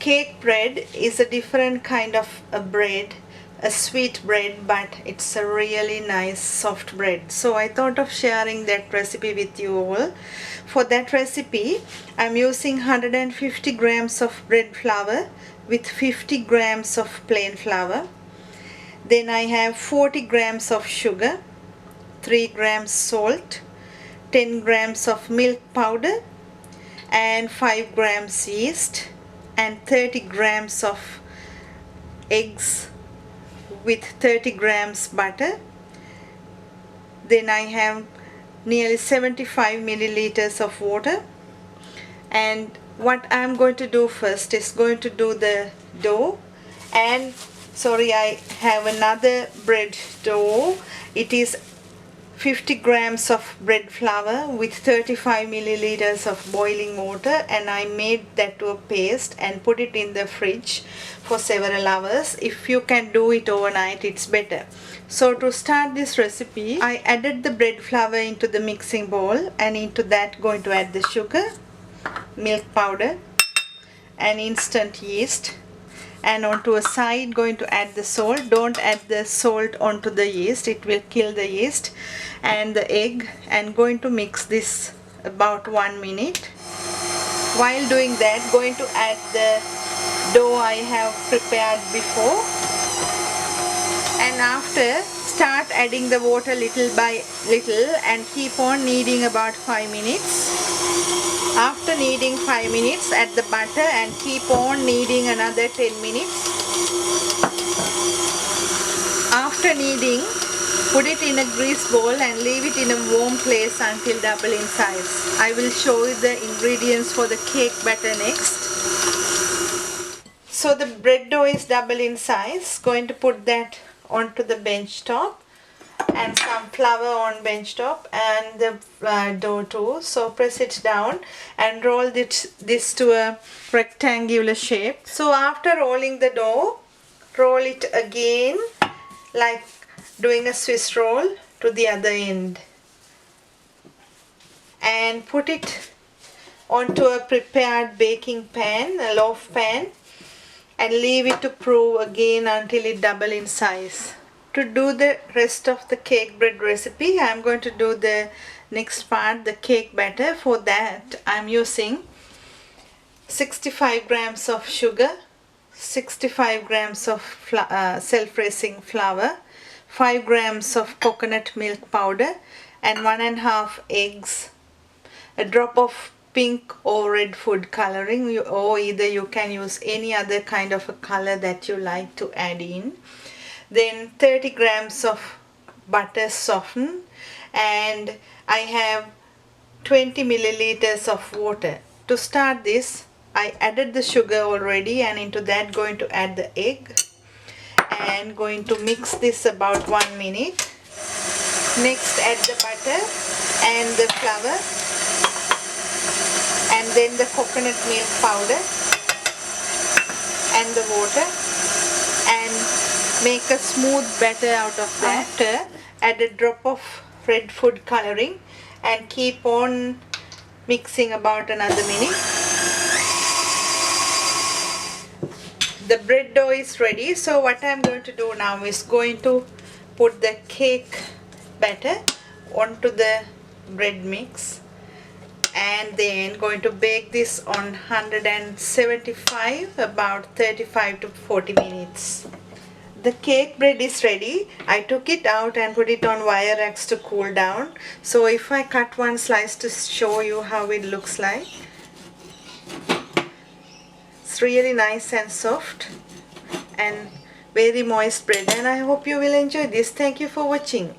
cake bread is a different kind of a bread, a sweet bread, but it's a really nice soft bread. So I thought of sharing that recipe with you all. For that recipe, I'm using 150 grams of bread flour with 50 grams of plain flour. Then I have 40 grams of sugar, 3 grams salt, 10 grams of milk powder, and 5 grams yeast, and 30 grams of eggs with 30 grams butter. Then I have nearly 75 milliliters of water. And what I'm going to do first is going to do the dough. And sorry, I have another bread dough. It is 50 grams of bread flour with 35 milliliters of boiling water, and I made that to a paste and put it in the fridge for several hours. If you can do it overnight, it's better. So to start this recipe, I added the bread flour into the mixing bowl, and into that going to add the sugar, milk powder and instant yeast, and onto a side going to add the salt. Don't add the salt onto the yeast, it will kill the yeast, and the egg, and going to mix this about 1 minute. While doing that, going to add the dough I have prepared before, and after start adding the water little by little and keep on kneading about 5 minutes. After kneading 5 minutes, add the butter and keep on kneading another 10 minutes. After kneading, put it in a grease bowl and leave it in a warm place until double in size. I will show you the ingredients for the cake batter next. So the bread dough is double in size. Going to put that onto the bench top, and some flour on bench top, and the dough too. So press it down and roll this to a rectangular shape. So after rolling the dough, roll it again like doing a Swiss roll to the other end, and put it onto a prepared baking pan, a loaf pan, and leave it to prove again until it double in size. To do the rest of the cake bread recipe, I am going to do the next part, the cake batter. For that, I am using 65 grams of sugar, 65 grams of self-raising flour, 5 grams of coconut milk powder, and 1.5 eggs, a drop of pink or red food coloring, or either you can use any other kind of a color that you like to add in. Then 30 grams of butter softened, and I have 20 milliliters of water. To start this, I added the sugar already, and into that going to add the egg, and going to mix this about 1 minute. Next add the butter and the flour, and then the coconut milk powder and the water, and make a smooth batter out of that. After, add a drop of red food coloring and keep on mixing about another minute. The bread dough is ready. So what I am going to do now is going to put the cake batter onto the bread mix, and then going to bake this on 175 about 35 to 40 minutes. The cake bread is ready. I took it out and put it on wire racks to cool down. So if I cut one slice to show you how it looks like, it's really nice and soft and very moist bread, and I hope you will enjoy this. Thank you for watching.